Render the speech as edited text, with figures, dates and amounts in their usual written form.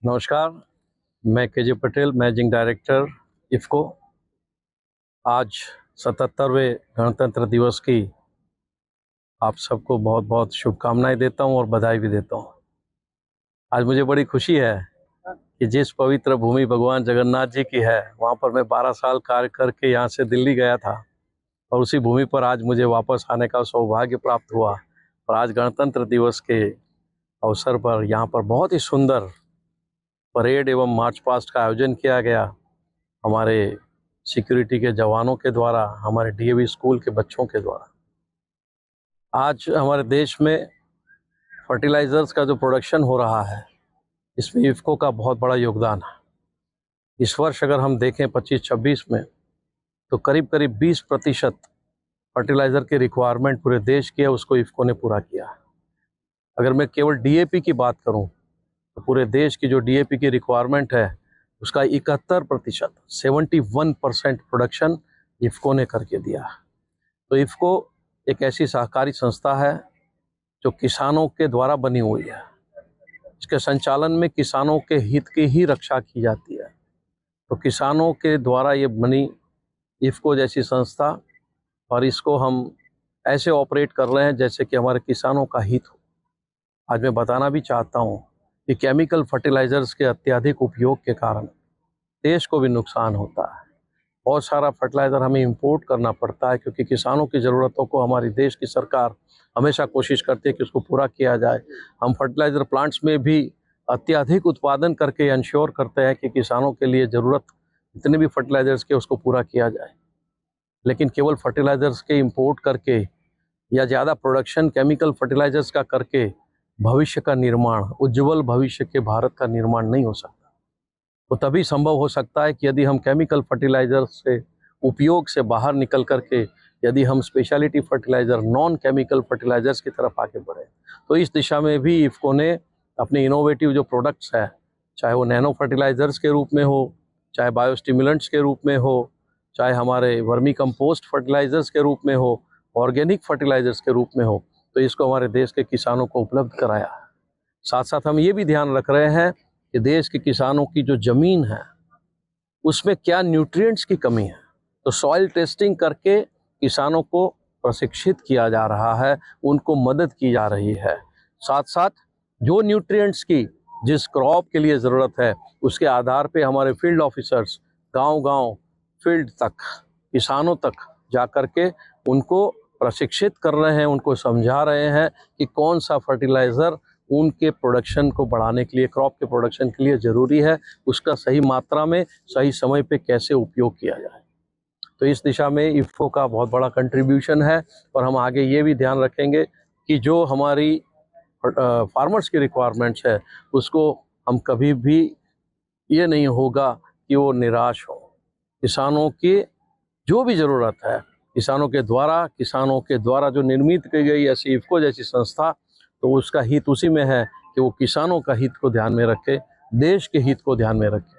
नमस्कार, मैं K J Patel, managing director IFFCO. आज 77वें गणतंत्र दिवस की आप सबको बहुत बहुत शुभकामनाएं देता हूं और बधाई भी देता हूं। आज मुझे बड़ी खुशी है कि जिस पवित्र भूमि भगवान जगन्नाथ जी की है, वहां पर मैं 12 साल कार्य करके यहाँ से दिल्ली गया था और उसी भूमि पर आज मुझे वापस आने का सौभाग्य प्राप्त हुआ। और आज गणतंत्र दिवस के अवसर पर यहाँ पर बहुत ही सुंदर परेड एवं मार्च पास्ट का आयोजन किया गया। हमारे सिक्योरिटी के जवानों के द्वारा, हमारे डीएवी स्कूल के बच्चों के द्वारा। आज हमारे देश में फर्टिलाइज़र्स का जो प्रोडक्शन हो रहा है, इसमें इफ़को का बहुत बड़ा योगदान है। इस वर्ष अगर हम देखें 25-26 में, तो करीब करीब 20% फर्टिलाइज़र की रिक्वायरमेंट पूरे देश की है, उसको इफ़को ने पूरा किया। अगर मैं केवल डीएपी की बात करूं, तो पूरे देश की जो डीएपी की रिक्वायरमेंट है, उसका 71% 71% प्रोडक्शन इफ़को ने करके दिया। तो इफ़को एक ऐसी सहकारी संस्था है जो किसानों के द्वारा बनी हुई है। इसके संचालन में किसानों के हित की ही रक्षा की जाती है। तो किसानों के द्वारा ये बनी इफ़को जैसी संस्था, और इसको हम ऐसे ऑपरेट कर रहे हैं जैसे कि हमारे किसानों का हित हो। आज मैं बताना भी चाहता हूँ कि केमिकल फर्टिलाइज़र्स के अत्यधिक उपयोग के कारण देश को भी नुकसान होता है। बहुत सारा फर्टिलाइज़र हमें इंपोर्ट करना पड़ता है, क्योंकि किसानों की ज़रूरतों को हमारी देश की सरकार हमेशा कोशिश करती है कि उसको पूरा किया जाए। हम फर्टिलाइज़र प्लांट्स में भी अत्यधिक उत्पादन करके इंश्योर करते हैं कि किसानों के लिए ज़रूरत जितने भी फर्टिलाइज़र्स के उसको पूरा किया जाए। लेकिन केवल फर्टिलाइज़र्स के इंपोर्ट करके या ज़्यादा प्रोडक्शन केमिकल फर्टिलाइज़र्स का करके भविष्य का निर्माण, उज्ज्वल भविष्य के भारत का निर्माण नहीं हो सकता। वो तभी संभव हो सकता है कि यदि हम केमिकल फर्टिलाइज़र्स से उपयोग से बाहर निकल करके यदि हम speciality fertiliser, non chemical fertilisers की तरफ आगे बढ़े। तो इस दिशा में भी इफ़को ने अपने इनोवेटिव जो प्रोडक्ट्स हैं, चाहे वो नैनो फर्टिलाइज़र्स के रूप में हो, चाहे बायोस्टिमुलेंट्स के रूप में हो, चाहे हमारे वर्मी कंपोस्ट फर्टिलाइज़र्स के रूप में हो, ऑर्गेनिक फर्टिलाइज़र्स के रूप में हो, तो इसको हमारे देश के किसानों को उपलब्ध कराया है। साथ साथ हम ये भी ध्यान रख रहे हैं कि देश के किसानों की जो ज़मीन है, उसमें क्या न्यूट्रिएंट्स की कमी है, तो सॉइल टेस्टिंग करके किसानों को प्रशिक्षित किया जा रहा है, उनको मदद की जा रही है। साथ साथ जो न्यूट्रिएंट्स की जिस क्रॉप के लिए ज़रूरत है, उसके आधार पे हमारे फील्ड ऑफिसर्स गांव-गांव, फील्ड तक, किसानों तक जा कर के उनको प्रशिक्षित कर रहे हैं, उनको समझा रहे हैं कि कौन सा फर्टिलाइज़र उनके प्रोडक्शन को बढ़ाने के लिए, क्रॉप के प्रोडक्शन के लिए ज़रूरी है, उसका सही मात्रा में, सही समय पे कैसे उपयोग किया जाए। तो इस दिशा में इफ़को का बहुत बड़ा कंट्रीब्यूशन है। और हम आगे ये भी ध्यान रखेंगे कि जो हमारी फार्मर्स की रिक्वायरमेंट्स है, उसको हम कभी भी ये नहीं होगा कि वो निराश हो। किसानों की जो भी ज़रूरत है, किसानों के द्वारा जो निर्मित की गई ऐसी इफ़को जैसी संस्था, तो उसका हित उसी में है कि वो किसानों का हित को ध्यान में रखे, देश के हित को ध्यान में रखे।